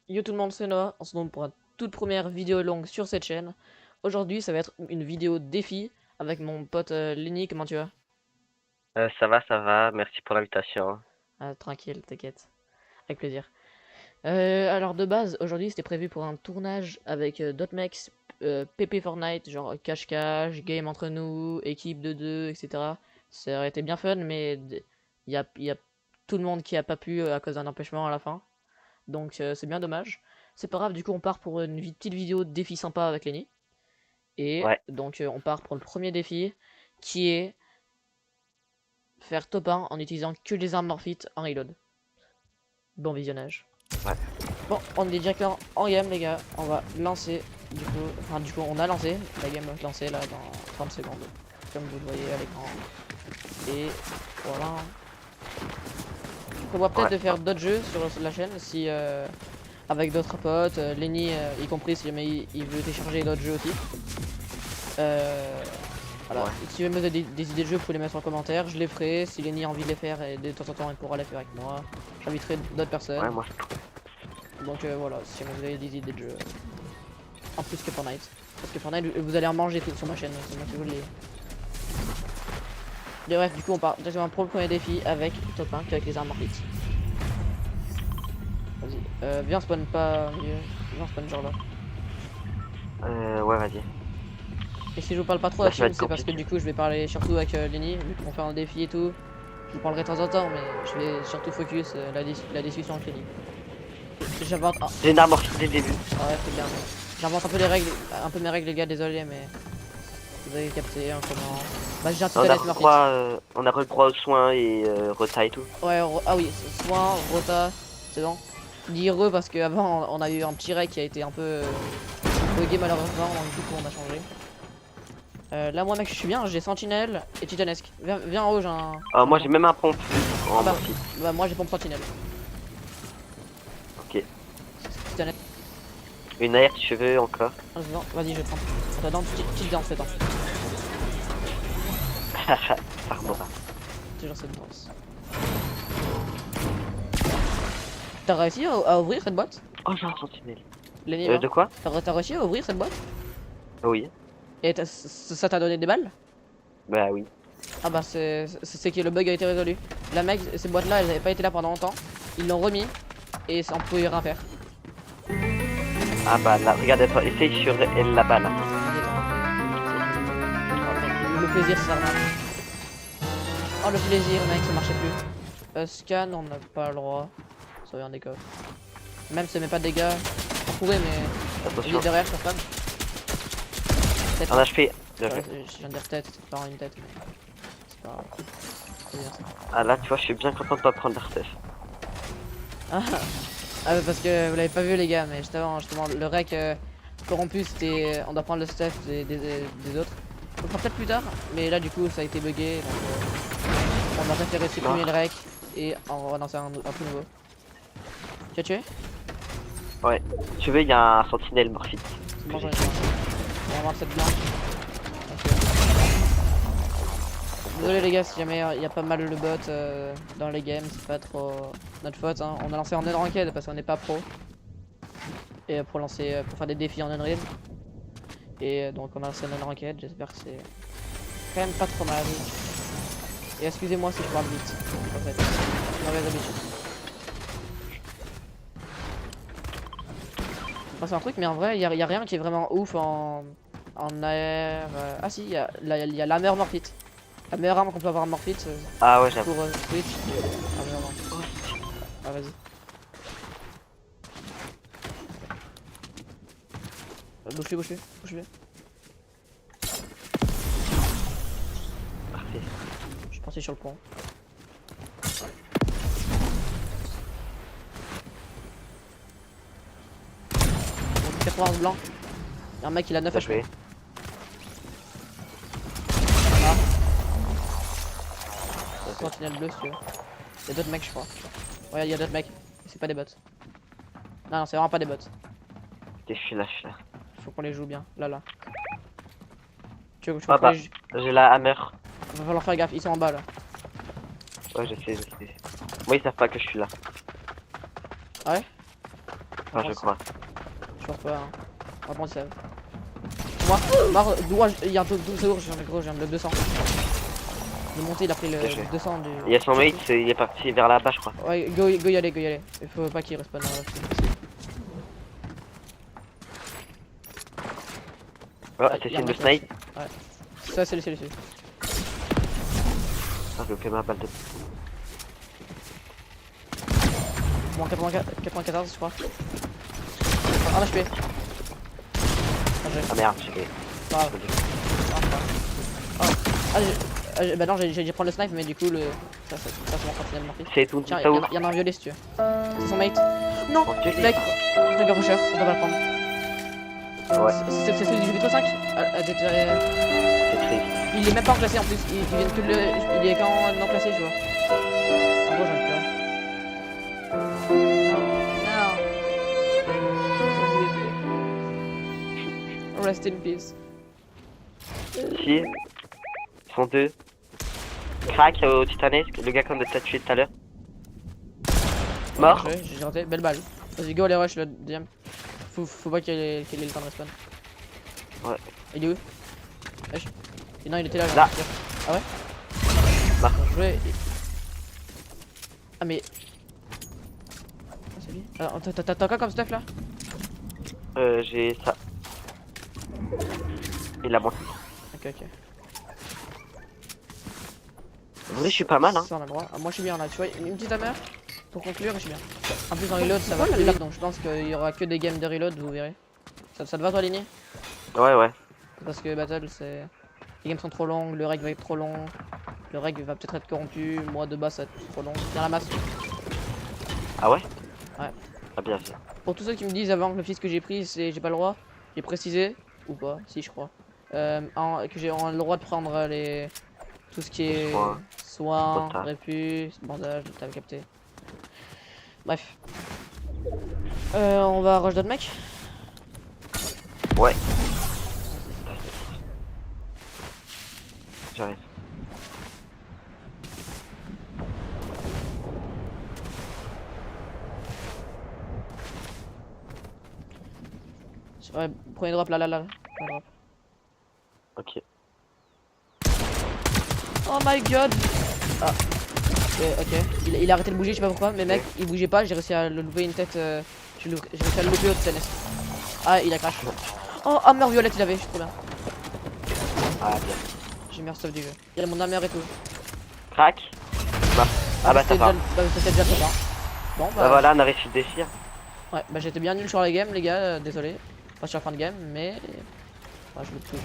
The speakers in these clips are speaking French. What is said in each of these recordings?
Yo tout le monde, c'est Noah. On se retrouve pour une toute première vidéo longue sur cette chaîne. Aujourd'hui, ça va être une vidéo défi avec mon pote Lenny. Comment tu vas? Ça va, merci pour l'invitation. Tranquille, t'inquiète. Avec plaisir. Alors de base, aujourd'hui c'était prévu pour un tournage avec Dotmex, PP Fortnite, genre cache-cache, game entre nous, équipe de deux, etc. Ça aurait été bien fun, mais il y a tout le monde qui a pas pu à cause d'un empêchement à la fin. Donc c'est bien dommage. C'est pas grave, du coup on part pour une petite vidéo de défi sympa avec Lenny. Et Ouais, donc on part pour le premier défi qui est faire top 1 en utilisant que les armes morphites en reload. Bon visionnage. ouais. Bon, on est directement en game les gars, on va lancer du coup on a lancé, la game va se lancer là dans 30 secondes, comme vous le voyez à l'écran. Et voilà. Je prévois peut-être Ouais. de faire d'autres jeux sur la chaîne si avec d'autres potes, Lenny y compris si jamais il veut télécharger d'autres jeux aussi. Euh, Voilà, Ouais. si jamais vous avez des idées de jeux, vous pouvez les mettre en commentaire, je les ferai. Si Lenny a envie de les faire, et de temps en temps il pourra les faire avec moi. J'inviterai d'autres Ouais, personnes. moi c'est trop. Donc voilà, si jamais vous avez des idées de jeux. En plus que Fortnite. Parce que Fortnite, vous allez en manger tout sur ma chaîne, c'est moi qui vous le dis. Et bref, du coup on part directement pour le premier défi avec top 1 avec les armes morphites. Vas-y, viens spawn pas, viens spawn genre là. Ouais, vas-y. Et si je vous parle pas trop Là, à ça va team, être c'est parce que compliqué. du coup je vais parler surtout avec Lenny, vu qu'on fait un défi et tout. Je vous parlerai de temps en temps, mais je vais surtout focus la discussion avec Lenny. J'invente. Ah, J'ai une arme morphine dès le début. ouais, c'est bien. J'invente un peu les règles, un peu mes règles, les gars, désolé, mais vous avez capté hein, comment. Bah, j'ai un On a Titanes re Murphy. droit, on a re droit aux soins et reta et tout. Ouais, ah oui, soin, rota, c'est bon. Je dis re parce qu'avant on a eu un petit règle qui a été un peu bugué malheureusement, donc du coup on a changé. Là, moi, mec, je suis bien, j'ai Sentinelle et Titanesque. Viens en haut, j'ai un Moi j'ai plan. même un pompe Ah en bah, morphine. moi j'ai pompe Sentinelle. Ok. Titanesque. Une aire de cheveux encore. Vas-y, je vais prendre. Attends, petite danse, c'est temps. Pardon. Toujours cette danse. T'as réussi à ouvrir cette boîte? Oh, j'ai un sentinelle. Lenny, viens. De quoi? T'as réussi à ouvrir cette boîte? Oui. Et ça t'a donné des balles? Bah oui. Ah bah c'est que le bug a été résolu. La mec, ces boîtes là elles avaient pas été là pendant longtemps. Ils l'ont remis et ça on pouvait rien faire. Ah bah là, regarde, toi, essaye sur elle là-bas là. Vas-y, attends. Oh, le plaisir ça marche. Oh le plaisir mec ça marchait plus. Scan on n'a pas le droit. Ça vient des coffres. Même si ça met pas de dégâts. On pourrait mais. Il est Attention. derrière sur femme. Tête. Un HP. Bien Ouais, joué. je viens de dire tête, c'est pas une tête. C'est pas grave. C'est bien ça. Ah là, tu vois, je suis bien content de pas prendre l'RTF. Ah, ah, parce que vous l'avez pas vu les gars, mais justement le rec corrompu c'était on doit prendre le stuff des autres. On le fera peut-être plus tard, mais là du coup ça a été bugué donc on a préféré supprimer le Mort. rec et en relancer un tout nouveau. Tu as tué? Ouais. Tu veux, il y a un sentinelle morphine. C'est Que bon j'ai j'en ai tué. tué un. On va voir cette blanche. Ok. Désolé les gars si jamais il y a pas mal le bot dans les games, c'est pas trop notre faute hein. On a lancé en unranked parce qu'on n'est pas pro. Et pour faire des défis en unraid. Et donc on a lancé un unranked, j'espère que c'est quand même pas trop mal. Et excusez-moi si je parle vite, en fait, mauvaise habitude. Enfin, c'est un truc, mais en vrai, y a rien qui est vraiment ouf en air. Ah si, il y a la meilleure morphite. La meilleure arme qu'on peut avoir en morphite Ah ouais, j'avoue. pour Switch. Ah, meilleure arme. Ah, vas-y. Bouge-le. Parfait. Je suis parti sur le pont. 91 blanc. Y'a un mec, il a 9 Bien HP. joué. Ah, sentinelle bleu si tu veux. Y'a d'autres mecs, je crois. Ouais, y'a d'autres mecs. C'est pas des bots. Non, c'est vraiment pas des bots. Je suis là, je suis là. Faut qu'on les joue bien. Là. Tu veux Ah qu'on bah, les joue. j'ai la hammer. Va falloir faire gaffe, ils sont en bas là. Ouais, je sais. Moi, ils savent pas que je suis là. Ah ouais? Enfin, je crois. Je pense pas. Hein. On va prendre ça. Moi, il y a un taux de 12 jours, j'ai un bloc 200. Il est monté, il a pris le 200 du. Il y a son mate, il est parti vers là-bas, je crois. Ouais, go y aller, go y aller. Il faut pas qu'il respawn dans la Oh, c'est le snipe. Ouais. Ça, c'est le. Ah, j'ai loupé ma balle de. Bon, 94, je crois. 1 HP. Ah merde, j'ai. Pas grave. Bah non, j'ai dû prendre le snipe, mais du coup, ça m'a continué de marquer. C'est tout, Tiens, ça où? y'en a un violet si tu veux. C'est son mate. Non, Ok. mec, je rusher, on va pas le prendre. Ouais. C'est celui du Vito 5 C'est triste. Il est même pas en classé en plus, il vient que il est qu'en non classé, tu vois. En gros, j'en ai plus. Non. Rest in peace. Si. Ils sont deux. Crack au titanesque, le gars qu'on a tué tout à l'heure. Mort. Ouais, j'ai raté, belle balle. Vas-y, go, allez rush le deuxième. Faut pas qu'il ait le temps de respawn. Ouais. Il est où? Wesh. Et non, il était là. Là. Ah ouais? Bah. Bien joué. Ah mais. Ah, c'est lui. Alors, t'as quoi comme stuff là? J'ai ça. Il a monté. Ok, ok. En vrai, je suis pas mal, hein. Ça, on a le droit. Ah, moi je suis bien là, tu vois, une petite hammer pour conclure, je suis bien. En plus, dans reload, ça va plus vite, donc je pense qu'il y aura que des games de reload, vous verrez. Ça te va toi, aligner? Ouais. Parce que Battle, c'est. Les games sont trop longues, le reg va être trop long, le reg va peut-être être corrompu, moi de base ça va être trop long. Viens la masse. Ah ouais? Ouais. Ah bien sûr. Pour tous ceux qui me disent avant que le fils que j'ai pris, c'est j'ai pas le droit, j'ai précisé, ou pas, si je crois, que j'ai le droit de prendre les tout ce qui est soins, répus, bandage, t'avais capté. Bref. On va rush d'autres mecs. Ouais. J'arrive. Ouais, prenez drop là. Drop. Ok. Oh my god. Ah. Ok. Il a arrêté de bouger, je sais pas pourquoi, mais mec, il bougeait pas, j'ai réussi à le louper une tête. J'ai réussi à le louper au tennis. Ah, il a crash. Oh, hammer violette, il avait, je suis trop bien. Ah bien. J'ai meilleur stuff du jeu. Il y a mon hammer et tout. Crack. Bah. Ah bah ça part. C'était déjà trop bien. Bon Bah voilà, on a réussi le défi. Ouais, bah j'étais bien nul sur la game, les gars, désolé. Pas sur la fin de game, mais. Ouais, je loupe tout.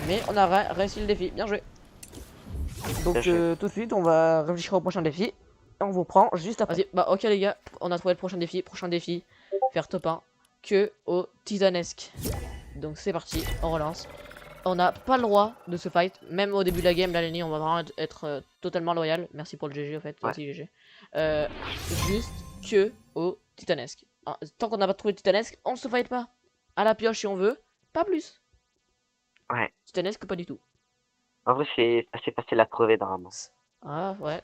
Mais on a réussi le défi, bien joué. Donc tout de suite, on va réfléchir au prochain défi. Et on vous prend juste après. Vas-y, bah ok les gars, on a trouvé le prochain défi. Prochain défi, faire top 1 que au titanesque. Donc c'est parti, on relance. On n'a pas le droit de se fight, même au début de la game, là Lenny, on va vraiment être totalement loyal. Merci pour le GG au fait, ouais. Merci GG. Juste que au titanesque. Hein, tant qu'on n'a pas trouvé le titanesque, on se fight pas. À la pioche si on veut, pas plus. Ouais. Titanesque pas du tout. En vrai c'est assez facile à trouver normalement. Ah ouais.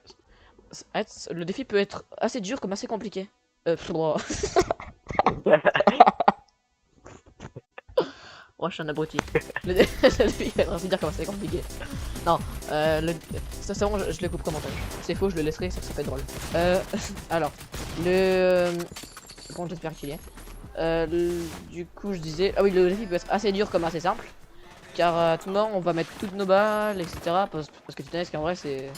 Le défi peut être assez dur comme assez compliqué. Wow, je suis un abruti. Le défi est assez dire comme c'est compliqué. Non, ça c'est bon, je le coupe comme montage. C'est faux, je le laisserai, ça peut être drôle. Alors, bon, j'espère qu'il y est. Du coup, je disais, ah oui, le défi peut être assez dur comme assez simple. Car à tout moment, on va mettre toutes nos balles, etc. Parce que titanesque en vrai, c'est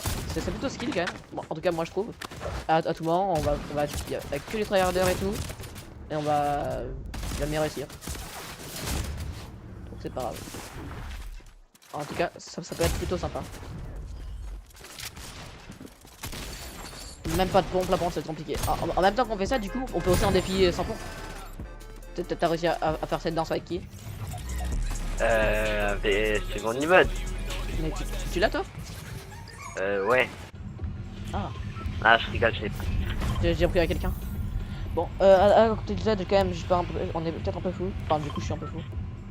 plutôt skill quand même. Bon, en tout cas, moi je trouve. À tout moment, on va il y a que les tryharders et tout. Et on va jamais réussir. Donc c'est pas grave. En tout cas, ça peut être plutôt sympa. Même pas de pompe, la pompe c'est compliqué. En même temps qu'on fait ça, du coup, on peut aussi en défi sans pompe. T'as réussi à faire cette danse avec qui? Mais c'est mon immode. Mais tu l'as toi? Ouais. Ah. Ah, je rigole, je l'ai pas. J'ai pris à quelqu'un. Bon, à côté de ça, quand même, on est peut-être un peu fou. Enfin, du coup, je suis un peu fou.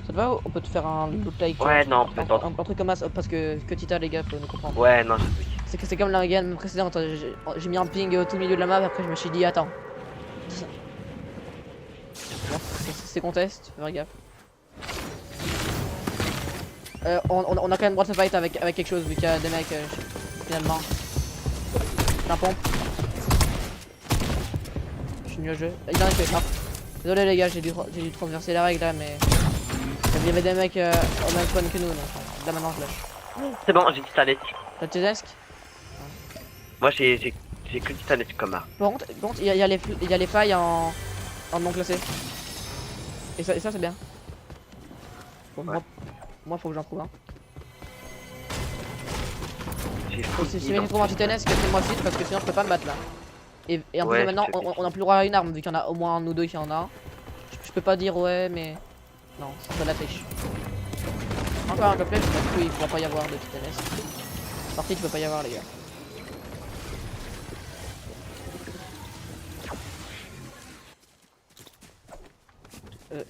Ça te va? On peut te faire un loot like. Ouais, non, un truc comme ça, parce que Tita, les gars, faut nous comprendre. Ouais, non, je sais. C'est comme la game précédente. J'ai mis un ping au tout milieu de la map. Après, je me suis dit, attends. Bon, c'est contest, fais gaffe. On a quand même droit de se fight avec quelque chose vu qu'il y a des mecs finalement. C'est un pompe. Je suis nul au jeu. Il y en a qui est mort. Désolé les gars, j'ai dû transverser la règle là, mais il y avait des mecs au même spawn que nous, donc là maintenant je lâche. C'est bon, j'ai titanesque. T'as tes desks? Moi j'ai que titanesque comme arme. Par contre, il y a les failles en non classé. Et ça c'est bien. Bon, Ouais. moi faut que j'en trouve un. J'ai full Si guide, je trouve un titanesque, fais-moi vite parce que sinon je peux pas me battre là. Et en plus Ouais, maintenant je te fais on a plus le droit à une arme vu qu'il y en a au moins un ou deux qui en a. Je peux pas dire ouais mais. Non, c'est de la triche. Encore un couplet, parce qu'il ne pourra pas y avoir de titanesque. Partie, tu peux pas y avoir les gars.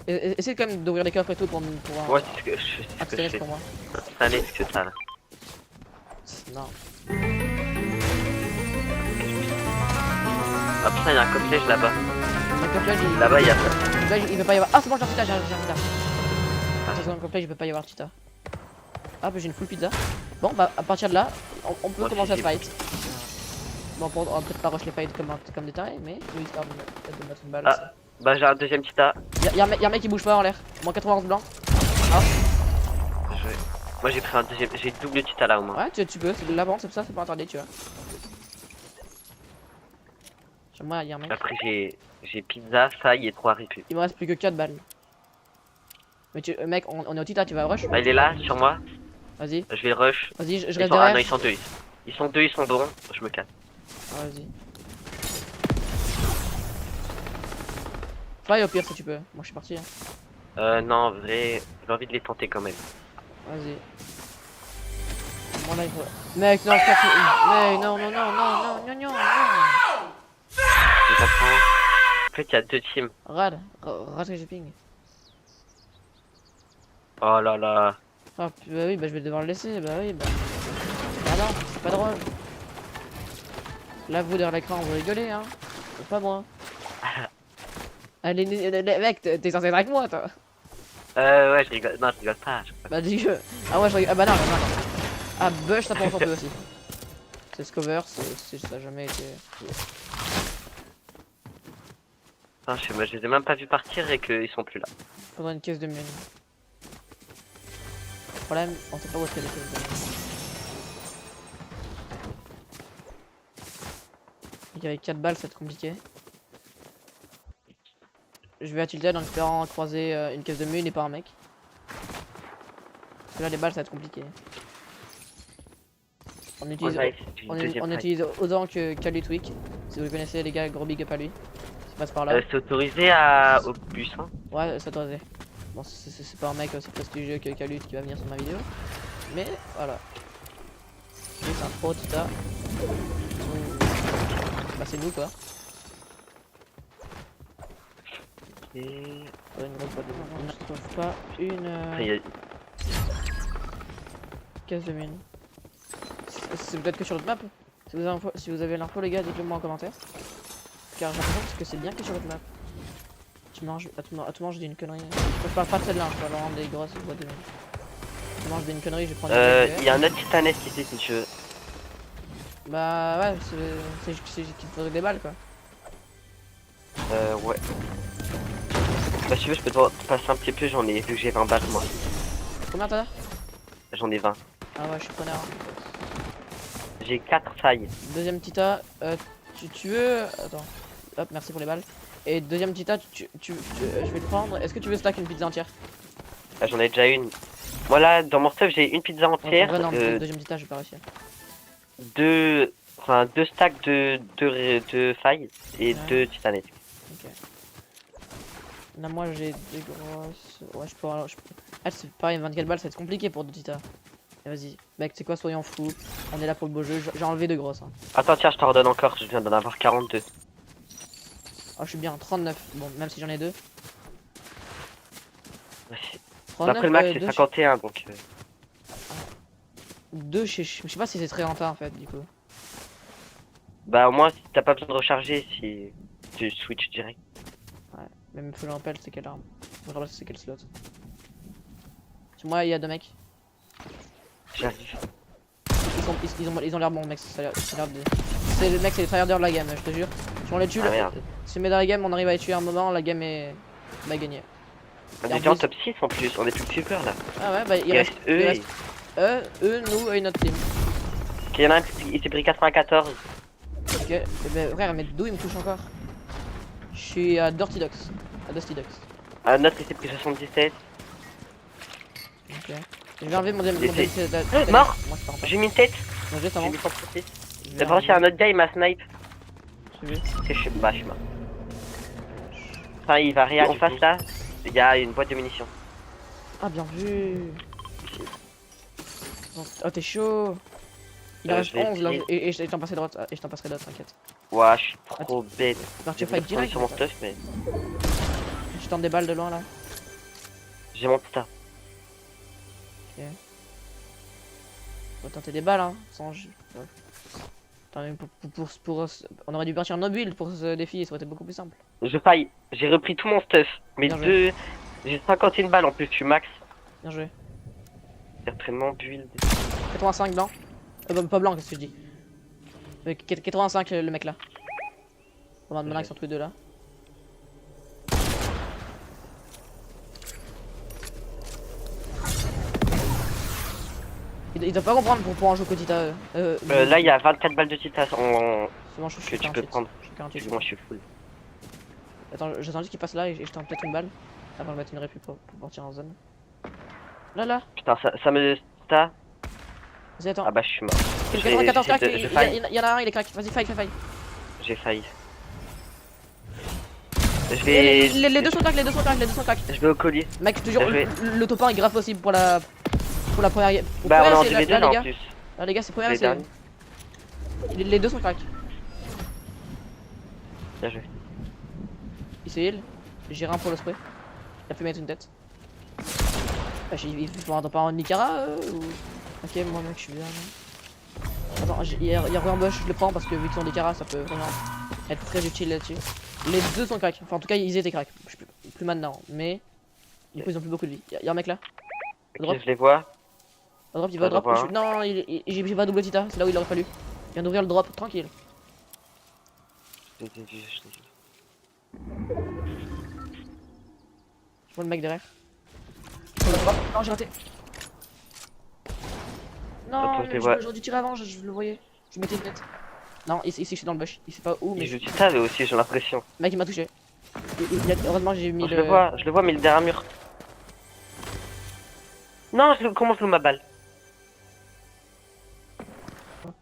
Essaye quand même d'ouvrir les coffres et tout pour un Ouais, c'est ce que je titanesque fais. pour moi. Titanesque, c'est ça là. Non. Ah putain, il y a un coffret là-bas. Le couplet, Là-bas, il y a. il peut pas y avoir. Ah, c'est bon, j'ai un tita, j'ai un tita. Attention, le couplet, il peut pas y avoir tita. Ah, bah j'ai une full pizza. Bon, bah à partir de là, on peut Moi, commencer à se j'ai- fight. Bon, on va peut-être pas rush les fights comme des tarés, mais oui, histoire de mettre une balle. Ah, bah j'ai un deuxième tita. Y'a un mec qui bouge pas en l'air. Moins 91 blanc. Moi j'ai pris un deuxième, j'ai double tita là au moins. Ouais, tu peux, c'est de la vente, c'est ça, c'est pas interdit, tu vois. Chez moi, y'a un mec. Après j'ai pizza, faille et 3 répus. Il me reste plus que 4 balles. Mais mec, on est au tita, tu vas rush? Bah il est là, sur moi. Vas-y, Je vais le rush. vas-y, je Ils reste sont... Ah derrière. non, ils sont deux. Ils sont deux, ils sont bons. Je me casse. Ah, vas-y. Fly au pire si tu peux. Moi je suis parti. Hein. Non, en vrai, j'ai envie de les tenter quand même. Vas-y. Bon là il faut. Mec, non, mec, non, non, non, non, non, non, non, non. Je comprends. En fait, il y a deux teams. Rad que j'ai ping. Oh là là. Ah, bah oui, bah je vais devoir le laisser, bah oui, bah. Ah non, c'est pas drôle. Là, vous derrière l'écran, vous rigolez, hein. C'est pas moi. Allez, mec, t'es censé être avec moi, toi. Ouais, je rigole. Non, je rigole pas. Bah dis que. Ah ouais, je rigole. Ah bah non, non, non. Ah, Bush, ça pense un peu aussi. C'est ce cover, ça a jamais été. Non, moi, je les ai même pas vus partir et qu'ils sont plus là. Faudrait une caisse de mine. Le problème, on sait pas où est-ce qu'il y a des caisses de mine. Il y avait 4 balles, ça va être compliqué. Je vais à Tilted en espérant croiser une caisse de mine et pas un mec. Parce que là, les balles, ça va être compliqué. On utilise, Ouais, c'est une deuxième on faille. utilise autant que Twitch. Si vous le connaissez, les gars, gros big up à lui. Ça passe par là. C'est autorisé au bus, hein. Ouais, ça doit être. Bon, c'est pas un mec aussi prestigieux que Kalut qui va venir sur ma vidéo. Mais voilà. Lui, c'est un pro Tita. Bah, c'est nous quoi. Et... Une grosse boîte de mine. On ne trouve pas une Après, il y a... caisse de mine. C'est peut-être que sur l'autre map. Si vous avez l'info, les gars, dites-le moi en commentaire. Car j'ai l'impression que c'est bien que sur l'autre map. Tu manges, à tout moment je dis une connerie. Je parle pas de celle-là, je parle vraiment des grosses boîtes de mine. Tu manges une connerie, je vais prendre il y a un autre titanesque ici si tu veux. Bah ouais, c'est qu'il te faudrait des balles quoi. Ouais. Bah si tu veux, je peux te passer un petit peu, j'en ai vu que j'ai 20 balles moi. Combien t'as? J'en ai 20. Ah ouais, je suis preneur. Hein. J'ai 4 failles. Deuxième Tita, tu veux... Attends, hop, merci pour les balles. Et deuxième Tita, je vais le prendre. Est-ce que tu veux stack une pizza entière? Là, j'en ai déjà une. Moi là, dans mon stuff, j'ai une pizza entière. Non, deuxième Tita, je vais pas réussir. Deux stacks de failles et Ouais. 2 titanesques. Ok. Là, moi j'ai des grosses... Ouais, je peux... Ah, c'est pareil, 24 balles, ça va être compliqué pour deux Tita. Vas-y, mec, c'est quoi, soyons fous. On est là pour le beau jeu. J'ai enlevé deux grosses. Hein. Attends, tiens, je t'en redonne encore, je viens d'en avoir 42. Oh, je suis bien, 39. Bon, même si j'en ai deux. Ouais. 39, Après le max c'est deux, 51 donc... 2, je sais pas si c'est très rentable en fait, du coup. Bah au moins si t'as pas besoin de recharger si tu switch direct. Ouais, mais il faut que je rappelle c'est quelle arme. Je me rappelle c'est quel slot. Sur moi, il y a 2 mecs. J'arrive. Ils ont l'air bons, mec. Ça a l'air de... C'est le mec, c'est les tryharders de la game, je te jure. Si on les tue, Ah merde. si on met dans la game, on arrive à les tuer à un moment, la game est. Bah, gagnée. On Et en était en plus- top 6 en plus, on est plus que super là. Ah ouais, bah, Il reste eux il et... reste eux, nous et notre team. Il y en a un qui s'est pris 94. Ok, et bah, frère, mais d'où il me touche encore? Je suis à Dirty Ducks. À Dusty Ducks. Un autre qui s'est pris 77. Ok. Je vais enlever mon Laissez. DLC. Mort. Moi, je pars en J'ai mis une tête. Non, juste J'ai avant. mis 136. Je vais T'as par contre, il y a un autre gars, il m'a snipe. enlever. C'est je suis mort. Enfin, il va rien. En face là, il y a une boîte de munitions. Ah, bien vu. Oh, t'es chaud. Il en reste je vais 11 là, essayer. et je t'en passerai d'autres, et je t'en passerai d'autres, t'inquiète. Ouah, je suis trop bête. Alors tu J'ai fight voulu direct. sur mon stuff, mais Je tente des balles de loin là. j'ai mon putain. Faut tenter des balles hein. Sans. Ouais. Attends, mais on aurait dû partir en build pour ce défi, ça aurait été beaucoup plus simple. Je faille. J'ai repris tout mon stuff. Mes Bien deux. J'ai 51 balles en plus, je suis max. Bien joué. C'est entraînement, build. 85 blanc. Bah, pas blanc, qu'est-ce que je dis. 85 le mec là. On va maintenant qu'ils sont tous les deux là. Ils doivent pas comprendre pour pouvoir en jouer qu'au Tita. Là, il y a 24 balles de titas en... C'est bon, je que suis tu peux 48. prendre. Je suis 48. Moi, je suis full. Attends, j'attends juste qu'il passe là et je tente peut-être une balle. Avant de mettre une répu pour partir en zone. Là, là. Putain, ça me... Ça... Vas-y, attends. Ah bah, je suis mort. Le J'ai- 94 crack, j'ai- j'ai failli. il y en a un, il est crack. Vas-y, faille. J'ai failli. Je Les vais... deux sont crack. Je vais au collier. Mec, je te jure, Bien joué. le top 1 est grave possible pour la première. Pour Bah, on est première, en c'est DV2 là, là les en gars. plus. Là, les gars, c'est première, Les c'est. derniers. Les deux sont crack. Bien joué. Il se heal. J'ai rien pour le spray. Il a pu mettre une tête. Ah, il faut attendre pas en Nicara ou... Ok, moi mec, je suis bien. Attends, il y a Ruin Bush, je le prends parce que vu qu'ils sont des caras, ça peut vraiment être très utile là-dessus. Les deux sont crack. Enfin, en tout cas, ils étaient crack. Je sais plus maintenant, mais du coup, ils ont plus beaucoup de vie. Il y a un mec là. À droite. Ok, je les vois. À droite, il va à Ça drop. doit voir, Non, j'ai pas double Tita, c'est là où il aurait fallu. Il vient d'ouvrir le drop, tranquille. Je les ai vus. Je vois le mec derrière. Sur le drop. Non, j'ai raté. Non, Attends, je les vois. j'aurais dû tirer avant, je le voyais. Je lui mettais une tête. Non, ici je suis dans le bush. Il sait pas où, mais. Il joue Tita, mais aussi, j'ai l'impression. Le mec il m'a touché. Heureusement j'ai mis Je le vois, mais il est derrière un mur. Non, comment je joue ma balle?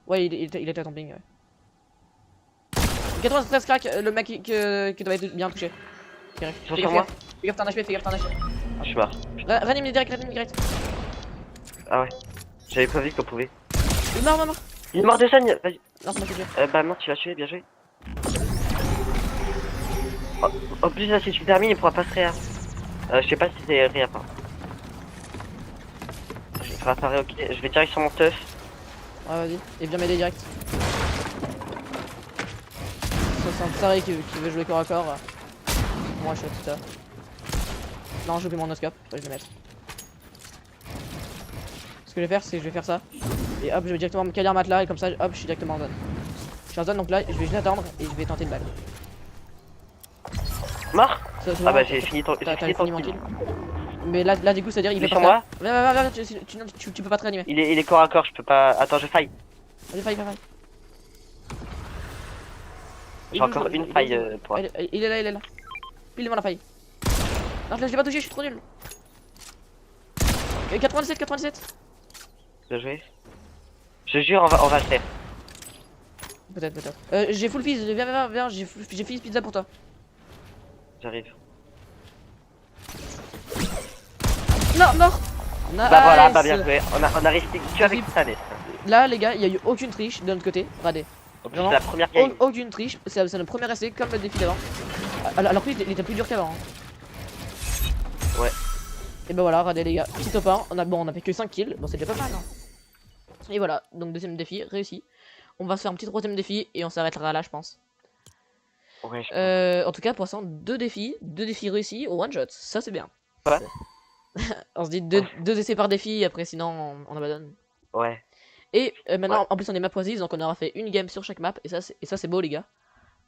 Ouais, il était à camping, ouais. 93 crack, le mec qui doit être bien touché. Fais Ils sont sur moi. gaffe, t'as un HP, Je suis mort. Ranime direct. Ah ouais. J'avais pas vu qu'on pouvait. Il est mort. Il est mort de Sogne. Vas-y. Non, c'est moi qui tue. Bah non, tu l'as tué, bien joué. Oh, en plus, là, si tu termines, il pourra pas se réa. Je sais pas si c'est réa pas. Je vais faire apparaître, ok. Je vais direct sur mon stuff. Ouais, vas-y, et viens m'aider direct. Ça, c'est un taré qui veut jouer corps à corps. Moi, je suis à tout ça. Non, j'ai oublié mon noscope, faut que je le mette. Ce que je vais faire, c'est que je vais faire ça. Et hop, je vais directement me caler un matelas, et comme ça, hop, je suis directement en zone. Je suis en zone, donc là, je vais juste attendre et je vais tenter une balle. Mort. Ça, Ah bah j'ai fini ton T'as kill. fini mon kill. Mais là du coup, c'est-à-dire, il Il est peut sur pas moi. faire. Viens, tu peux pas te réanimer. Il est corps à corps, je peux pas. Attends, je faille. Vas-y, faille. J'ai encore une faille pour. Il est là. Pile devant la faille. Non, je l'ai pas touché, je suis trop nul. 97. Bien joué. Je jure, on va le faire. Peut-être. J'ai full fizz, viens, j'ai fizz pizza pour toi. J'arrive. Non, mort. Bah voilà, bah bien joué. On a resté que avec Titanes. Là, les gars, il y a eu aucune triche de notre côté. Regardez. En plus, Vraiment, c'est la première game. Aucune triche. C'est notre premier essai, comme le défi d'avant. Alors que il était plus dur qu'avant. Ouais. Et ben voilà, regardez les gars, petit top 1. On a fait que 5 kills. Bon, c'est déjà pas mal. Hein. Et voilà, donc deuxième défi réussi. On va se faire un petit troisième défi et on s'arrêtera là, je pense. Ouais, je pense. En tout cas, pour l'instant, deux défis réussis au one shot. Ça, c'est bien. Ouais. On se dit deux essais par défi, après sinon on abandonne. Ouais. Et maintenant, Ouais. en plus, on est map choisis, donc on aura fait une game sur chaque map. Et ça, c'est beau, les gars.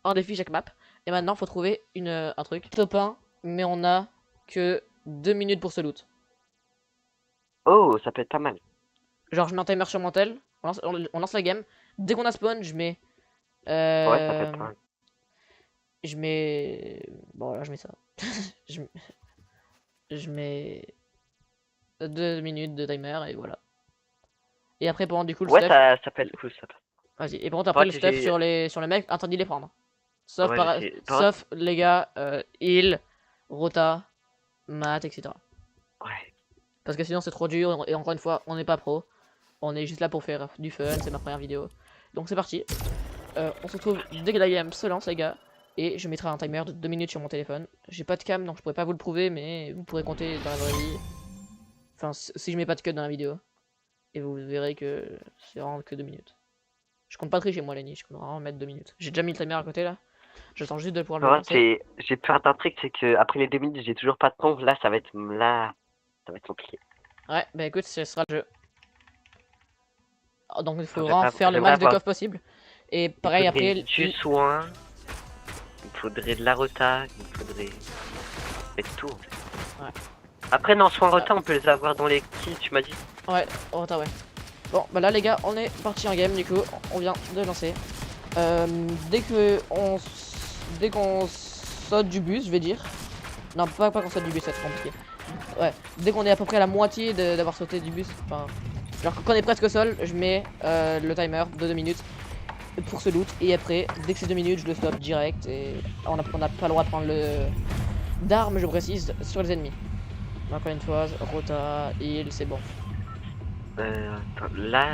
Un défi chaque map. Et maintenant, faut trouver un truc. Top 1, mais on a que 2 minutes pour ce loot. Oh, ça peut être pas mal. Genre, je mets un timer sur Mantel, on lance la game. Dès qu'on a spawn, je mets. Ouais, ça peut être pas mal. Je mets. Bon, là, je mets ça. je... je mets 2 minutes de timer et voilà. Et après, pendant du coup, le Ouais, stuff. ça peut être cool, ça peut. Vas-y. Et pendant après, Moi, le stuff sur les mecs, interdit de les prendre. Sauf, Ouais, je sais. sauf les gars, heal, rota, mat, etc. Ouais. Parce que sinon, c'est trop dur. Et encore une fois, on n'est pas pro. On est juste là pour faire du fun. C'est ma première vidéo. Donc, c'est parti. On se retrouve dès que la game se lance, les gars. Et je mettrai un timer de 2 minutes sur mon téléphone. J'ai pas de cam, donc je pourrais pas vous le prouver, mais vous pourrez compter dans la vraie vie. Enfin, si je mets pas de cut dans la vidéo. Et vous verrez que c'est vraiment que 2 minutes. Je compte pas tricher, moi, Lenny. Je compte vraiment mettre 2 minutes. J'ai déjà mis le timer à côté, là. J'attends juste de pouvoir le lancer. J'ai peur d'un truc, c'est que après les 2 minutes, j'ai toujours pas de pompe. Là, ça va être compliqué. Ouais, bah écoute, ce sera le jeu. Donc il faut J'aimerais vraiment faire le max de avoir- coffre possible. Et pareil, Il après. faudrait du soin, il me faudrait de la rota, il me faudrait tout en fait. Ouais. Après, non, soin rota, on peut les avoir dans les kills, tu m'as dit. Ouais, oh, ouais. Bon, bah là, les gars, on est parti en game, du coup, on vient de lancer. Dès qu'on saute du bus, je vais dire. Non, pas qu'on saute du bus, c'est trop compliqué. Ouais, dès qu'on est à peu près à la moitié d'avoir sauté du bus, enfin. Genre, quand on est presque au sol, je mets le timer de 2 minutes pour ce loot. Et après, dès que c'est 2 minutes, je le stop direct. Et on n'a pas le droit de prendre d'armes, je précise, sur les ennemis. Encore une fois, rota, heal, c'est bon. Attends, là,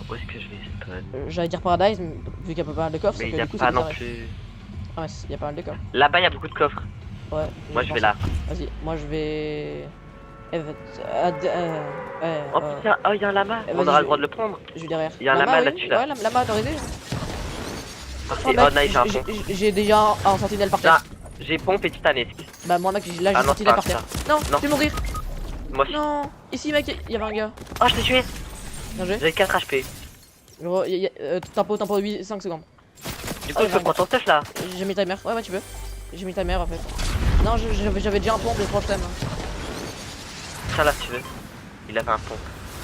où est-ce que je vais spawn? J'allais dire Paradise, mais vu qu'il y a pas mal de coffres, Mais c'est il que y a du coup pas c'est non bizarre. plus. Ah ouais, il y a pas mal de coffres. Là-bas, il y a beaucoup de coffres. Ouais. Moi, je vais là. Vas-y, moi je vais. Oh putain, oh, il y a un lama. On aura le droit de le prendre. Je vais derrière. Il y a un lama oui. là-dessus, là. Ouais, lama autorisé. Parfait. Oh, Oh, mec, nice, j'ai un pont. j'ai déjà un sentinelle par terre. J'ai pompe et titanesque. Bah, moi, mec, là j'ai Ah un non, sentinelle pas par terre. ça. Non, Non. je vais mourir. Moi aussi. Non, ici, mec, il y avait un gars. Oh, je t'ai tué. Bien joué. J'avais 4 HP. Gros, tempo 5 secondes. Du coup, Oh, je peux prendre ton stuff là. J'ai mis timer. Ouais, tu peux. J'ai mis timer en fait. Non, j'avais déjà un pompe de 3 thèmes. Ça là, si tu veux. Il avait un pont.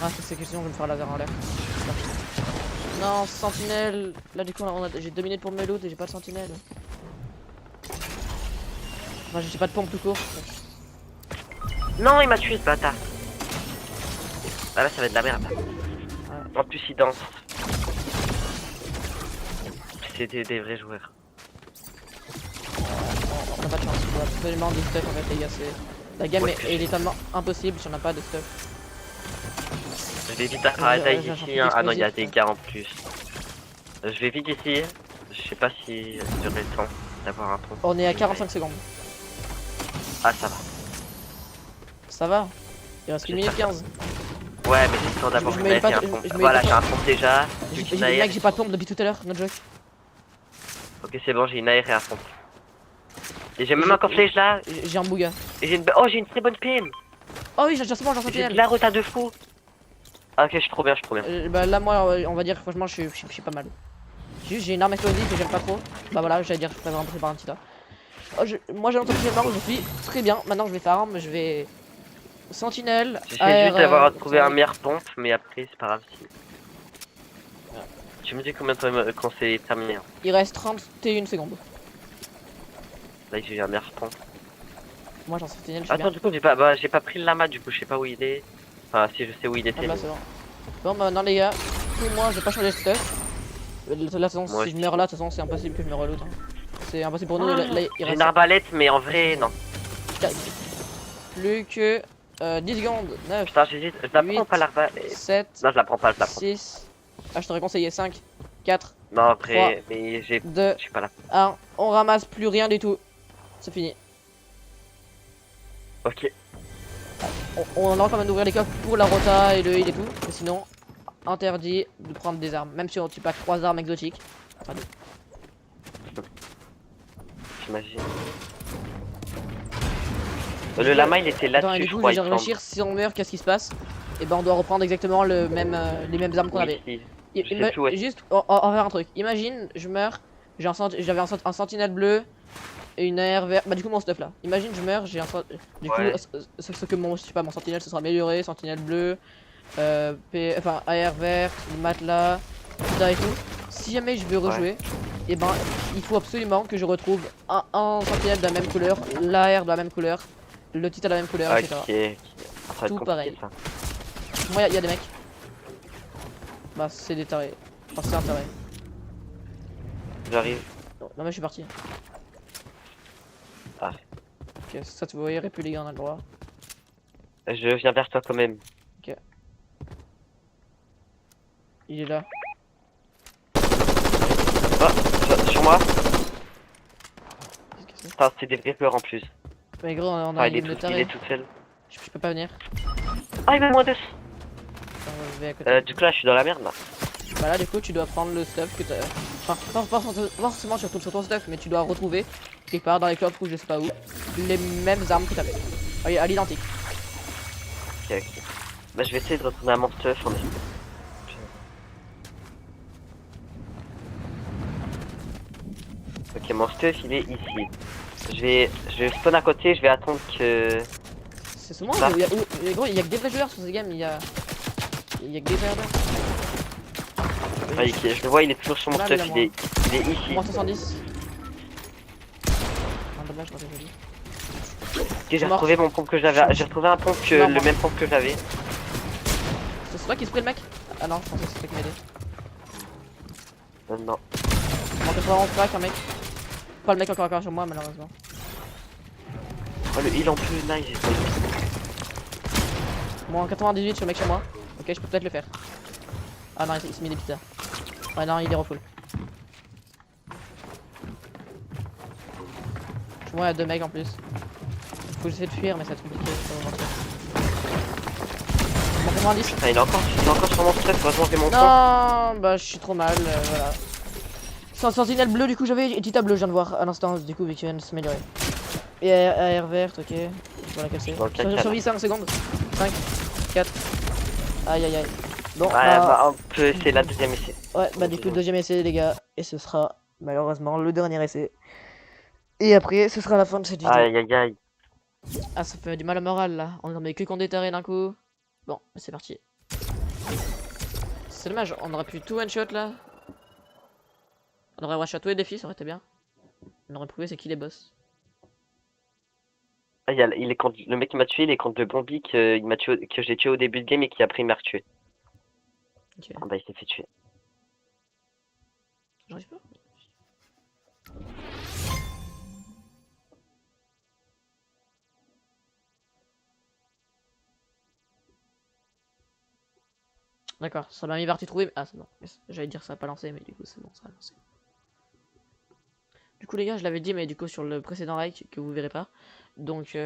Ah, c'est question, je vais me faire laser en l'air. Non, sentinelle. Là, du coup, j'ai 2 minutes pour me loot et j'ai pas de sentinelle. Enfin, j'ai pas de pompe tout court. Non, il m'a tué ce bâtard. Ah là, ça va être de la merde. En plus, il danse. C'est des vrais joueurs. On a pas de chance. On a absolument du stuff en fait, les gars. La game est littéralement impossible si on n'a pas de stuff. Je vais vite à Paradise j'ai un ici. Hein. Ah non, il y a explosif, des ouais. gars en plus. Je vais vite ici. Je sais pas si j'aurai le temps d'avoir un pont. On est à 45 secondes. Ah, ça va. Ça va. Il reste 1 minute 15. Ouais, mais j'ai le temps d'avoir Je une mets knife pas et un de- pont. je mets Voilà, pas- j'ai un pont déjà. Mec, j'ai pas de pompe depuis tout à l'heure, no joke. Ok, c'est bon, j'ai une AR et un pont. Et j'ai même un cornflèche là. J'ai un bouga. Et j'ai une... Oh, j'ai une très bonne PM. Oh oui, j'ai un J'ai sentinelle. de la rota de fou. Ah, ok, je suis trop bien, Bah là, moi, on va dire, franchement, je suis pas mal. Juste, j'ai une arme explosive que j'aime pas trop. Bah voilà, j'allais dire, je préfère rentrer par un petit tas. Oh, moi, j'ai entendu que je suis très bien. Maintenant, je vais farm, je vais. Sentinelle. J'essaie juste d'avoir trouvé un meilleur pompe, mais après, c'est pas grave si. Tu me dis combien de temps quand c'est terminé. Hein. Il reste 31 secondes. Là, j'ai eu un meilleur pompe. Moi, j'en sentinelle, je suis Attends, bien. du coup, j'ai pas pris le lama, du coup, je sais pas où il est. Enfin, si je sais où il était. Hop là, mais- c'est bon. Bon, bah maintenant, les gars, moi, je vais pas changer de stuff. Là, de toute façon, Moi si je aussi. meurs là, de toute façon, c'est impossible que je me reloot. Hein. C'est impossible pour nous. Ah, Là, il J'ai reste une arbalète, mais en vrai, non. 4. Plus que 10 secondes. 9, Putain, j'hésite. Je la prends 8, pas l'arbalète. 7, Non, je la prends pas, je la prends. 6. Ah, je t'aurais conseillé 5, 4, Non, après, mais j'ai. 2, Je suis pas là. 1. On ramasse plus rien du tout. C'est fini. Ok. On a quand même d'ouvrir les coffres pour la rota et le heal et tout. Mais sinon, interdit de prendre des armes. Même si tu packs 3 armes exotiques. Interdit. J'imagine. Le lama il était Attends, et là-dessus, du je coup, crois. je vais réfléchir, si on meurt, qu'est-ce qui se passe? Et ben, on doit reprendre exactement les mêmes armes qu'on avait. Je sais plus, ouais. Juste, on va faire un truc. Imagine, je meurs, j'avais un sentinelle bleu et une AR vert. Bah, du coup, mon stuff là. Imagine, je meurs, j'ai un. Du coup, Ouais. ce que mon, je sais pas, mon sentinelle ce sera amélioré, sentinelle bleu, enfin, AR vert, matelas, ça et tout. Si jamais je veux rejouer, et ben, il faut absolument que je retrouve un sentinelle de la même couleur, l'AR de la même couleur, le titre de la même couleur, etc. Ok, ok. Ça va être Tout compliqué, pareil. ça. Moi, y a des mecs. Bah, c'est des tarés. Enfin, c'est un taré. J'arrive. Non, mais je suis parti. Ah. Ok, ça, tu voyez, République, on a le droit. Je viens vers toi quand même. Il est là. Oh, sur moi. Qu'est-ce que c'est? Putain, c'est des vrais peurs en plus. Mais gros, on Ah, a il est une tout taré. seul. Je peux pas venir. Ah, il m'a moins 2. Attends, je vais à côté. Du coup, là, je suis dans la merde là. Bah là, du coup, tu dois prendre le stuff que t'as. Enfin, pas forcément sur ton stuff, mais tu dois retrouver quelque part dans les clopes ou je sais pas où les mêmes armes que t'avais. À l'identique. Ok, ok. Bah, je vais essayer de retourner à mon stuff en effet. Ok, mon stuff il est ici. Je vais spawn à côté, je vais attendre que. C'est ce moment Ça. où gros, il y a que des vrais joueurs sur ces games, il y a que des perdants. Ah, je le vois, il est toujours sur mon Là, stuff, là, il est ici. Moins 70. Un dommage, je m'en dit. Ok, j'ai retrouvé mon pompe que j'avais. J'ai retrouvé un pompe que Non, le moi. même pompe que j'avais. C'est toi qui spray le mec? Ah non, je pensais que c'était toi qui m'aidait. Non. En 91 crack, un mec. Pas le mec encore sur moi, malheureusement. Oh, le heal en plus, nice. Bon, en 98 sur le mec chez moi. Ok, je peux peut-être le faire. Ah non, il s'est mis des pizzas. Ouais, non, il est refull. Chez moi, il y a 2 mecs en plus. Faut que j'essaie de fuir, mais ça va être compliqué. Je peux pas mentir. Bon, 90. Ah, il est encore sur mon stuff, heureusement que j'ai mon pompe. Non, bah je suis trop mal, voilà. Sentinelle bleu, du coup j'avais et Tita bleu, je viens de voir à l'instant, du coup, vu qu'il vient de s'améliorer. Et AR verte, ok. Voilà, cassé. Survie 5 secondes. 5, 4. Aïe aïe aïe. Bon, Ouais, bah, on peut essayer la deuxième essai. ouais, bah du coup, deuxième essai, les gars. Et ce sera malheureusement le dernier essai. Et après, ce sera la fin de cette vidéo. Aïe aïe aïe. Ah, ça fait du mal au moral là. On en met que qu'on déterré d'un coup. Bon, c'est parti. C'est dommage, on aurait pu tout one shot là. On aurait one shot tous les défis, ça aurait été bien. On aurait prouvé c'est qui les boss. Ah, il est contre le mec qui m'a tué, il est contre le Bombi que j'ai tué au début de game et qui après il m'a retué. Ok. Ah bah il s'est fait tuer. J'arrive pas. D'accord, ça m'a mis partie trouvée. Ah, c'est bon. J'allais dire ça a pas lancé, mais du coup, c'est bon, ça a lancé. Du coup, les gars, je l'avais dit, mais du coup, sur le précédent like que vous verrez pas. Donc,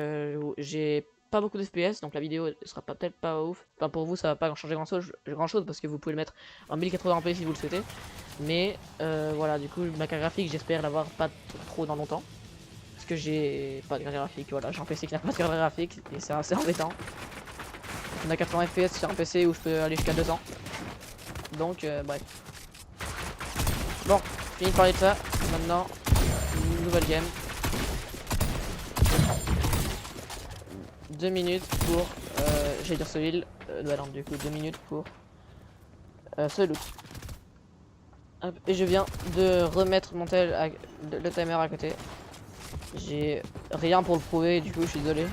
j'ai pas beaucoup de FPS, donc la vidéo sera peut-être pas ouf. Enfin, pour vous, ça va pas changer grand chose parce que vous pouvez le mettre en 1080p si vous le souhaitez. Mais voilà, du coup, ma carte graphique, j'espère l'avoir pas trop dans longtemps. Parce que j'ai pas de carte graphique, voilà, j'ai un PC qui n'a pas de carte graphique et c'est assez embêtant. On a 80 FPS sur un PC où je peux aller jusqu'à 200. Donc, bref. Bon, fini de parler de ça. Maintenant, une nouvelle game. 2 minutes pour, j'allais dire ce heal. Non, du coup, 2 minutes pour ce loot. Hop, et je viens de remettre mon le timer à côté. J'ai rien pour le prouver, du coup, je suis désolé.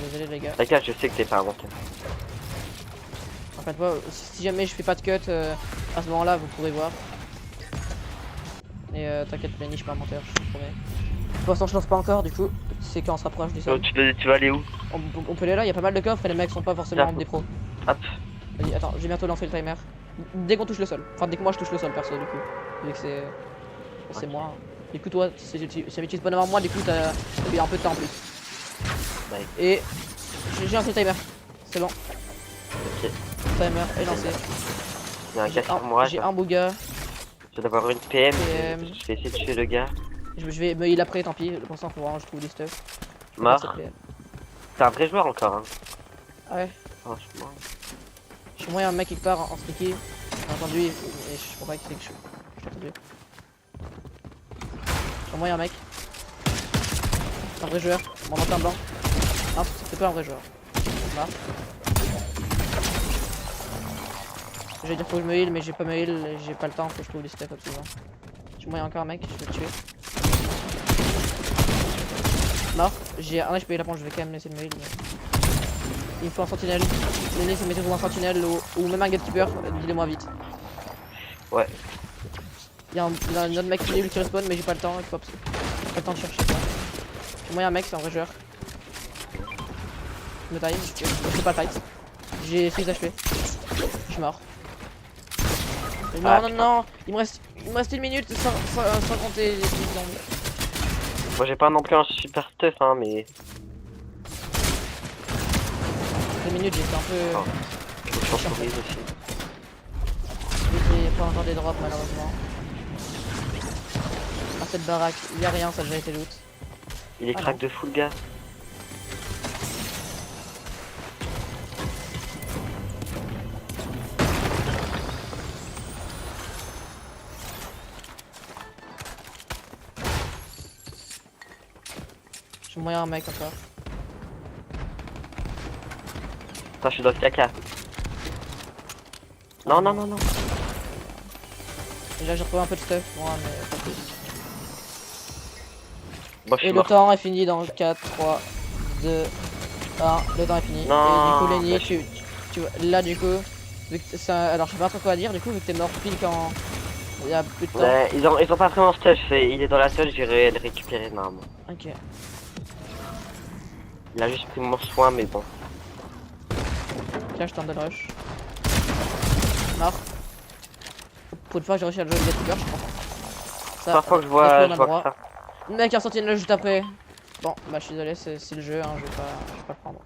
Désolé les gars. Les gars, je sais que t'es pas inventé. En fait, moi, si jamais je fais pas de cut à ce moment-là, vous pourrez voir. Et t'inquiète, Benny, je suis pas un menteur, je te promets. Pour l'instant, je lance pas encore, du coup, c'est quand on se rapproche du sol. Tu vas aller où? On peut aller là, il y a pas mal de coffres et les mecs sont pas forcément des pros. Hop. Vas-y, attends, j'ai bientôt lancé le timer. Dès qu'on touche le sol, enfin dès que moi je touche le sol perso, du coup. Vu que c'est moi. Du coup, toi, si tu utilises pas avant moi, du coup, t'as eu un peu de temps en plus. Ouais. Et j'ai lancé le timer, c'est bon. Ok. timer est lancé. Il y a un gars sur moi. J'ai un bouga. Je dois avoir une PM. PM. Je vais essayer de tuer le gars. Je vais me heal après, tant pis. Pour l'instant, faut vraiment que je trouve des stuff. Mort. C'est un vrai joueur encore. Hein. Ouais. Franchement. Chez moi, il y a un mec qui part en sticky. J'ai entendu, et je crois pas qu'il sait que je t'ai entendu. Chez moi, il y a un mec. C'est un vrai joueur. Mon manteau blanc. Non, c'est pas un vrai joueur. Marre. J'allais dire faut que je me heal, mais j'ai pas me heal, j'ai pas le temps, faut que je trouve des stuff absolument. Chez moi, il y a encore un mec, je vais le tuer. Mort. J'ai un HP, là, bon, je vais quand même laisser me heal. Mais... il me faut un sentinelle. Si vous mettez un sentinelle ou même un gatekeeper, dis-le-moi vite. Ouais. Il y a un autre mec qui respawn, mais j'ai pas le temps, j'ai pas le temps de chercher ça. Chez moi, il y a un mec, c'est un vrai joueur. Je me taille, je fais pas le fight. J'ai 6 HP. Je suis mort. Non, Ah, non, il me reste 1 minute sans compter les zombies. Moi j'ai pas non plus un super stuff hein mais... 2 minutes j'étais un peu... Oh. Je suis en prise aussi. J'ai pas encore des drops malheureusement. Dans cette baraque, il y a rien, ça a déjà été loot. Il est crack de fou le gars. J'ai moyen un mec encore. Attends, je suis dans le caca. Non, non, non, non. Déjà j'ai retrouvé un peu de stuff, moi, mais pas plus. Bon, je suis Et le mort. temps est fini dans 4, 3, 2, 1. Le temps est fini. Non, et du coup, Lenny, mais tu vois, là, du coup, vu que ça, alors je sais pas trop quoi dire, du coup, vu que t'es mort pile quand il y a plus de temps. Ouais, ils ont pas vraiment stuff. Il est dans la seule, j'irai le récupérer normalement. Ok. Il a juste pris mon soin, mais bon. Là, je tente de le rush. Mort. Pour une fois, j'ai réussi à le jouer avec gatekeeper, je suis content. Ça, Parfois que je vois que ça. Le mec a sorti une juste après. Bon, bah je suis désolé, c'est le jeu, hein, je vais pas le prendre.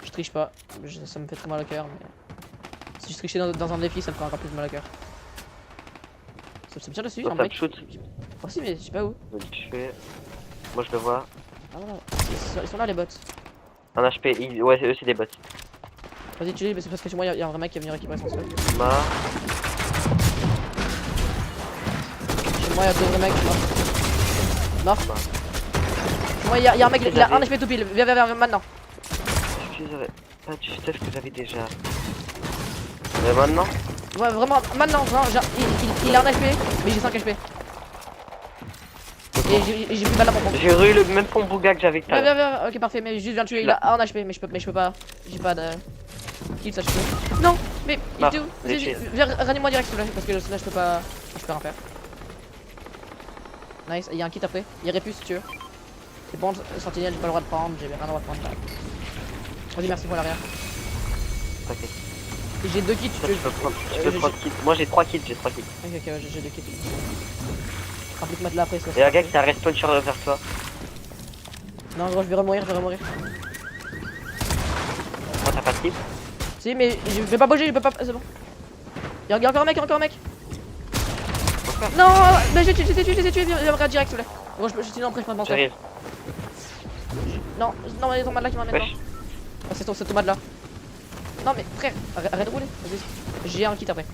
Je triche pas, ça me fait très mal au cœur, mais... si je trichais dans un défi, ça me ferait encore plus mal au cœur. Ça me tire dessus, un mec. Shoot. Oh si, mais je sais pas où. Je fais... Moi je le vois. Ah voilà, ils sont là les bots. Un HP, ouais, eux c'est des bots. Vas-y, tu dis, c'est parce que chez moi, il y a un vrai mec qui est venu récupérer son stuff. Mort. Chez moi, il y a 2 vrais mecs, mort. Chez moi, il y a un mec, il a un HP tout pile. Viens, maintenant. J'aurais pas du stuff que j'avais déjà. Maintenant? Ouais, vraiment, maintenant, genre, il a un HP, mais j'ai 5 HP. Et j'ai plus de balle à mon pompe. J'ai eu le même pompe bouga que j'avais que Viens, ok, parfait, mais juste viens le tuer, il a 1 HP, mais je peux pas. J'ai pas de. Kill, ça je peux. Non, mais il était où? Vas-y, viens, ranime-moi direct s'il te plaît, parce que là je peux pas. Je peux rien faire. Nice, il y a un kit après. Il y a Répus si tu veux. C'est bon, Sentinelle, j'ai pas le droit de prendre, j'ai rien le droit de prendre. Vas-y, merci pour l'arrière. T'inquiète. Et j'ai 2 kits, Tu peux prendre kits. Moi j'ai 3 kits, Ok, ouais, j'ai 2 kits. Applique matelas après, ça. Et un gars qui a respawn sur vers toi. Non, gros, je vais remourir. Moi t'as pas de kit? Si, mais je vais pas bouger, je peux pas. C'est bon. Il y a encore un mec, Non, mais j'ai tué, viens me regarde direct, s'il vous plaît. Gros, sinon après je peux penser. J'arrive. Non, mais il y a ton mat là qui m'emmène. Wesh. Ah, c'est ton mat là. Non, mais frère, arrête de rouler. J'ai un kit après.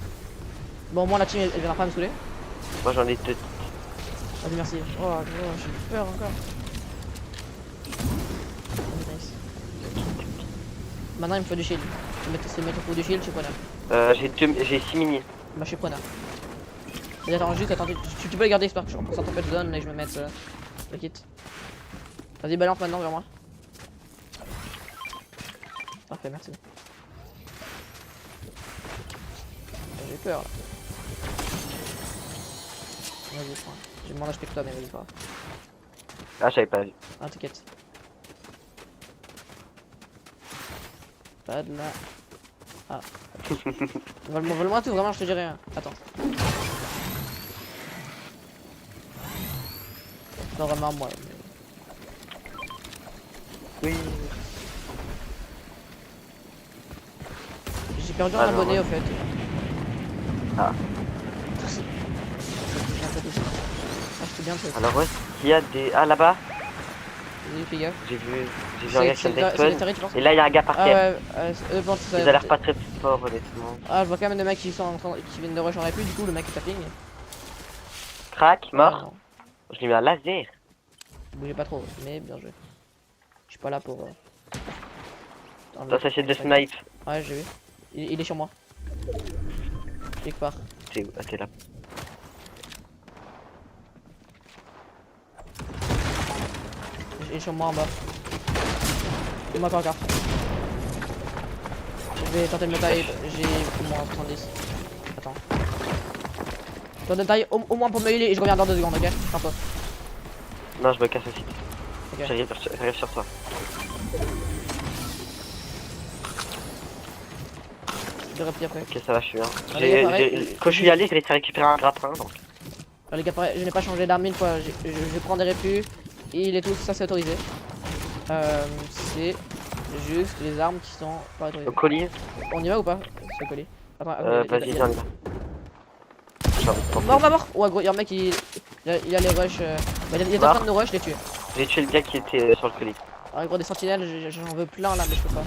Bon, moi la team elle viendra pas me saouler. Moi j'en ai 2. Vas-y, merci. Oh, gros, j'ai peur encore. Nice. Maintenant il me faut du shield. C'est mettre pour du shield, je suis preneur. J'ai 6 mini. Bah, je suis preneur. Vas-y, attends, tu peux les garder, j'espère que je reprends ça de zone et je me mette le kit. Vas-y, balance maintenant vers moi. Parfait, merci. J'ai peur là. Vas-y, prends. J'ai moins d'HP que toi, mais vas-y, pas. Ah, j'avais pas vu. Ah, t'inquiète. Pas de là. Ah. Vole-moi tout, vraiment, je te dirai rien. Attends. Non, vraiment, moi. Mais... Oui. J'ai perdu un Ah, non, abonné ouais. au fait. Ah. J'ai un peu de- Ah, c'était bien le truc. Alors, ouais, il y a des. Ah, là-bas, Vas-y, fais gaffe. j'ai vu un gars qui vient C'est les d'exploser. tarés, tu penses? Et là, il y a un gars par Ah terre. ouais, bon, Ils ont l'air pas très forts, honnêtement. Ah, je vois quand même des mecs qui qui viennent de rush en répit, du coup le mec est tapping. Crac, Ah mort. non, Je lui mets un laser. bougez pas trop, mais bien joué. Je suis pas là pour. Toi, ça c'est de snipe. Ouais, j'ai vu. Il est sur moi. Quelque part. T'es où? Ah, t'es là. Il est sur moi en bas. Il m'a encore. Je vais tenter de me tailler. J'ai moins 70. Attends. Tente de taille au moins pour me healer et je reviens dans 2 secondes, ok? Un peu. Non, je me casse aussi. Ok. J'arrive sur toi. Je replie après. Ok, ça va, je suis bien. Allez, pareil. Quand je suis allé, j'ai réussi à récupérer un grappin. Donc. Alors, les gars, pareil, je n'ai pas changé d'arme une fois. Je prends des répus. Il est tout, ça c'est autorisé. C'est juste les armes qui sont pas autorisées. Au colis. On y va ou pas? C'est le colis. Attends, Vas-y, viens, on y va. J'ai envie de tenter. Mort. Ouais, gros, y'a un mec il a les rush. Bah, il est en train de nous rush, je l'ai tué. J'ai tué le gars qui était sur le colis. Ah, gros, des sentinelles, j'en veux plein là, mais je peux pas.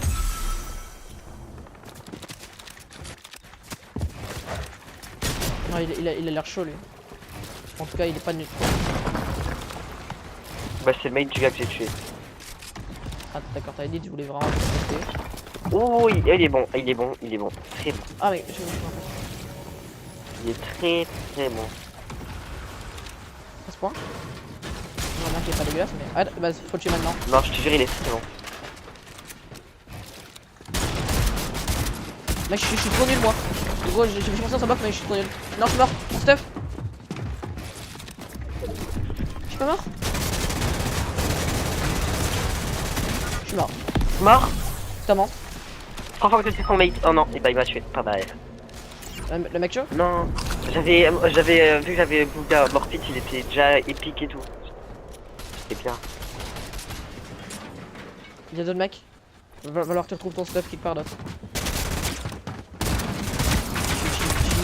Non, il a l'air chaud lui. En tout cas, il est pas nul. Bah, c'est le mate du gars que j'ai tué. Ah, d'accord, t'avais dit, je voulais vraiment le tester. Oh, il est bon, il est bon, il est bon. Très bon. Ah, mais Il est très très bon. à ce point. J'aimerais bien qu'il est pas dégueulasse, mais. Ah, bah, faut le tuer maintenant. Non, je te jure, il est très bon. Mec, je suis trop nul moi. Gros, j'ai fait penser à son box, mais je suis trop nul. Non, je suis mort. Stuff. Je suis pas mort. Je suis mort. Mort. Totalement. 3 fois que j'ai tué son mate. Oh non, et bah il m'a tué. Pas mal. Le mec chaud? Non. J'avais vu que j'avais Bouga Morpit, il était déjà épique et tout. C'était bien. Il y a d'autres mecs. Va falloir que tu retrouves ton stuff quelque part d'autre. Je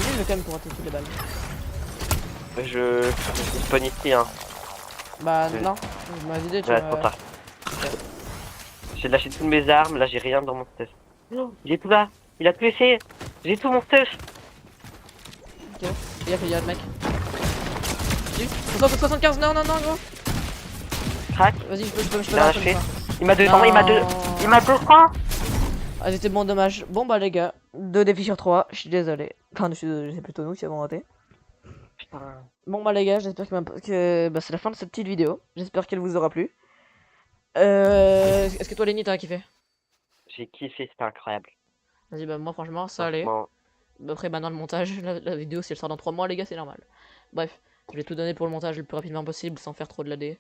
suis nul quand même pour rater toutes les balles. Je spawn ici hein. Bah Oui. non, je m'as vidé, tu Ouais, vois. trop tard. J'ai lâché toutes mes armes, là j'ai rien dans mon stuff. Non, il est tout là. Il a tout laissé. J'ai tout mon stuff. Ok, il y a d'autres mecs. 75, non, gros. Crac. Vas-y, je peux Il a lâché. pas. Il m'a 200, Non. il m'a 200. Ah, c'était bon, dommage. Bon, bah, les gars, 2 défis sur 3, je suis désolé. Enfin, c'est plutôt nous qui avons raté. Putain. Bon, bah, les gars, j'espère bah, c'est la fin de cette petite vidéo. J'espère qu'elle vous aura plu. Est-ce que toi, Lenny, t'as kiffé? J'ai kiffé, c'était incroyable. Vas-y, bah, moi, franchement, ça allait. Franchement, Bah, après, bah, dans le montage, la vidéo, si elle sort dans 3 mois, les gars, c'est normal. Bref, je vais tout donner pour le montage le plus rapidement possible sans faire trop de l'AD.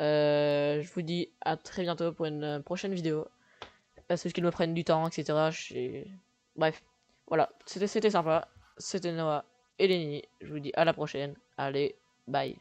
Je vous dis à très bientôt pour une prochaine vidéo. Parce qu'ils me prennent du temps, etc. Bref, voilà, c'était sympa. C'était Noah et Lenny. Je vous dis à la prochaine. Allez, bye.